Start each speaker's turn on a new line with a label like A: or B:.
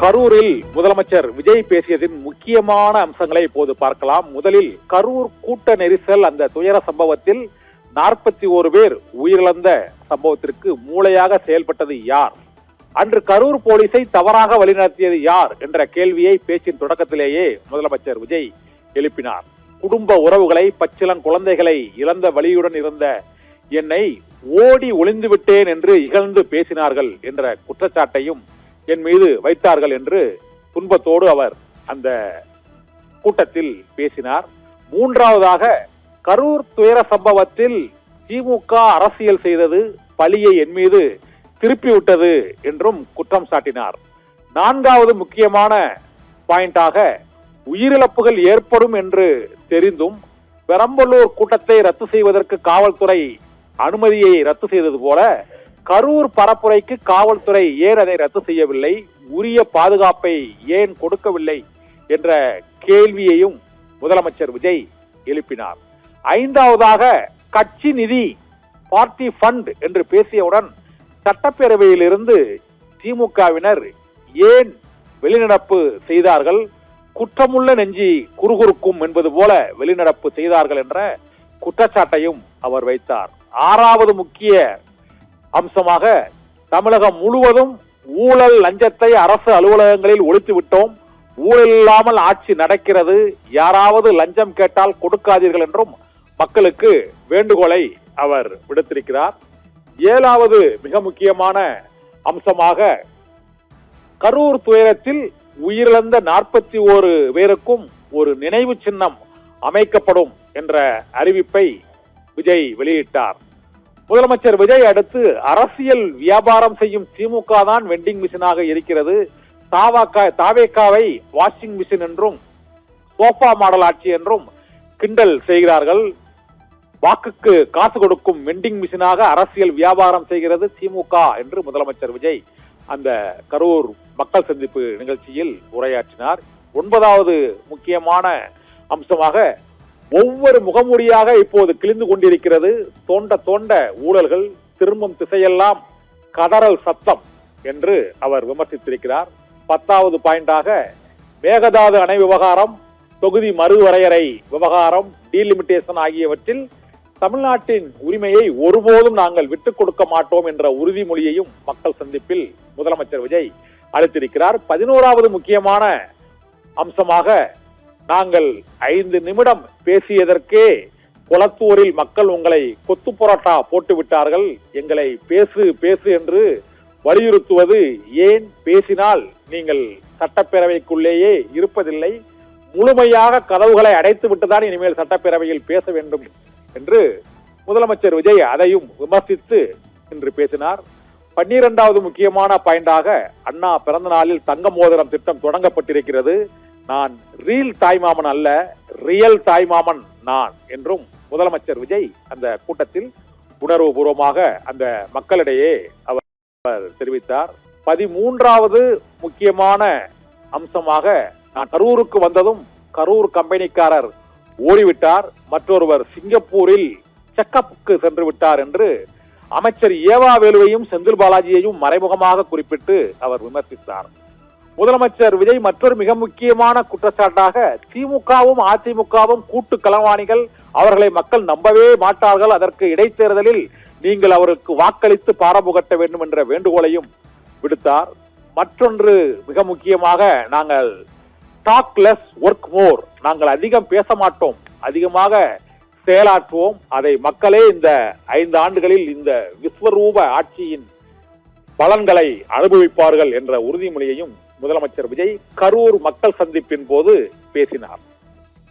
A: கரூரில் முதலமைச்சர் விஜய் பேசியதின் முக்கியமான அம்சங்களை இப்போது பார்க்கலாம். முதலில் கரூர் கூட்ட நெரிசல், அந்த துயர சம்பவத்தில் 41 பேர் உயிரிழந்த சம்பவத்திற்கு மூளையாக செயல்பட்டது யார், அன்று கரூர் போலீஸை தவறாக வழிநடத்தியது யார் என்ற கேள்வியை பேச்சின் தொடக்கத்திலேயே முதலமைச்சர் விஜய் எழுப்பினார். குடும்ப உறவுகளை, பச்சிளம் குழந்தைகளை இழந்த வலியுடன் இருந்த என்னை ஓடி ஒளிந்து விட்டேன் என்று இகழ்ந்து பேசினார்கள் என்ற குற்றச்சாட்டையும் என் மீது வைத்தார்கள் என்று துன்பத்தோடு அவர் அந்த கூட்டத்தில் பேசினார். மூன்றாவதாக, கரூர் துயர சம்பவத்தில் திமுக அரசியல் செய்தது, பழியை என் மீது திருப்பிவிட்டது என்றும் குற்றம் சாட்டினார். நான்காவது முக்கியமான பாயிண்டாக, உயிரிழப்புகள் ஏற்படும் என்று தெரிந்தும் பெரம்பலூர் கூட்டத்தை ரத்து செய்வதற்கு காவல்துறை அனுமதியை ரத்து செய்தது போல கரூர் பரப்புரைக்கு காவல்துறை ஏன் அதை ரத்து செய்யவில்லை, உரிய பாதுகாப்பை ஏன் கொடுக்கவில்லை என்ற கேள்வியையும் முதலமைச்சர் விஜய் எழுப்பினார். ஐந்தாவதாக, கட்சி நிதி, பார்ட்டி ஃபண்ட் என்று பேசியவுடன் சட்டப்பேரவையில் இருந்து திமுகவினர் ஏன் வெளிநடப்பு செய்தார்கள், குற்றமுள்ள நெஞ்சி குறுகுறுக்கும் என்பது போல வெளிநடப்பு செய்தார்கள் என்ற குற்றச்சாட்டையும் அவர் வைத்தார். ஆறாவது முக்கிய அம்சமாக, தமிழகம் முழுவதும் ஊழல் லஞ்சத்தை அரசு அலுவலகங்களில் ஒழித்து விட்டோம், ஊழல் இல்லாமல் ஆட்சி நடக்கிறது, யாராவது லஞ்சம் கேட்டால் கொடுக்காதீர்கள் என்றும் மக்களுக்கு வேண்டுகோளை அவர் விடுத்திருக்கிறார். ஏழாவது மிக முக்கியமான அம்சமாக, கரூர் துயரத்தில் உயிரிழந்த 41 பேருக்கும் ஒரு நினைவு சின்னம் அமைக்கப்படும் என்ற அறிவிப்பை விஜய் வெளியிட்டார். முதலமைச்சர் விஜய் அடுத்து, அரசியல் வியாபாரம் செய்யும் திமுக தான் வெண்டிங் மிஷினாக இருக்கிறது, தாவேக்காவை வாஷிங் மிஷின் என்றும் சோஃபா மாடல் ஆட்சி என்றும் கிண்டல் செய்கிறார்கள், வாக்குக்கு காசு கொடுக்கும் வெண்டிங் மிஷினாக அரசியல் வியாபாரம் செய்கிறது திமுக என்று முதலமைச்சர் விஜய் அந்த கரூர் மக்கள் சந்திப்பு நிகழ்ச்சியில் உரையாற்றினார். 9வது முக்கியமான அம்சமாக, ஒவ்வொரு முகமூடியாக இப்போது கிழிந்து கொண்டிருக்கிறது, தோண்ட தோண்ட ஊழல்கள், திரும்பும் திசையெல்லாம் கதறல் சத்தம் என்று அவர் விமர்சித்திருக்கிறார். 10வது பாயிண்டாக, மேகதாது அணை விவகாரம், தொகுதி மறுவரையறை விவகாரம், டீலிமிட்டேஷன் ஆகியவற்றில் தமிழ்நாட்டின் உரிமையை ஒருபோதும் நாங்கள் விட்டுக் கொடுக்க மாட்டோம் என்ற உறுதிமொழியையும் மக்கள் சந்திப்பில் முதலமைச்சர் விஜய் அளித்திருக்கிறார். 11வது முக்கியமான அம்சமாக, நாங்கள் 5 நிமிடம் பேசியதற்கே குளத்தூரில் மக்கள் உங்களை கொத்து புரோட்டா போட்டு விட்டார்கள், எங்களை பேசு பேசு என்று வலியுறுத்துவது ஏன், பேசினால் நீங்கள் சட்டப்பேரவைக்குள்ளேயே இருப்பதில்லை, முழுமையாக கதவுகளை அடைத்து விட்டுதான் இனிமேல் சட்டப்பேரவையில் பேச வேண்டும் என்று முதலமைச்சர் விஜய் அதையும் விமர்சித்து இன்று பேசினார். 12வது முக்கியமான பாயிண்டாக, அண்ணா பிறந்த நாளில் தங்க மோதிரம் திட்டம் தொடங்கப்பட்டிருக்கிறது, நான் ரீல் தாய்மாமன் அல்ல, ரியல் தாய்மாமன் நான் என்றும் முதலமைச்சர் விஜய் அந்த கூட்டத்தில் உணர்வுபூர்வமாக அந்த மக்களிடையே அவர் தெரிவித்தார். 13வது முக்கியமான அம்சமாக, நான் கரூருக்கு வந்ததும் கரூர் கம்பெனிக்காரர் ஓடிவிட்டார், மற்றொருவர் சிங்கப்பூரில் செக்கப்புக்கு சென்று விட்டார் என்று அமைச்சர் ஏவா வேலுவையும் செந்தில் பாலாஜியையும் மறைமுகமாக குறிப்பிட்டு அவர் விமர்சித்தார். முதலமைச்சர் விஜய் மற்றொரு மிக முக்கியமான குற்றச்சாட்டாக, திமுகவும் அதிமுகவும் கூட்டு களவாணிகள், அவர்களை மக்கள் நம்பவே மாட்டார்கள், அதற்கு இடைத்தேர்தலில் நீங்கள் அவருக்கு வாக்களித்து பாரபுகட்ட வேண்டும் என்ற வேண்டுகோளையும் விடுத்தார். மற்றொன்று மிக முக்கியமாக, நாங்கள் டாக் லெஸ் ஒர்க் மோர், நாங்கள் அதிகம் பேச மாட்டோம், அதிகமாக செயலாற்றுவோம், அதை மக்களே இந்த 5 ஆண்டுகளில் இந்த விஸ்வரூப ஆட்சியின் பலன்களை அனுபவிப்பார்கள் என்ற உறுதிமொழியையும் முதலமைச்சர் விஜய் கரூர் மக்கள் சந்திப்பின் போது பேசினார்.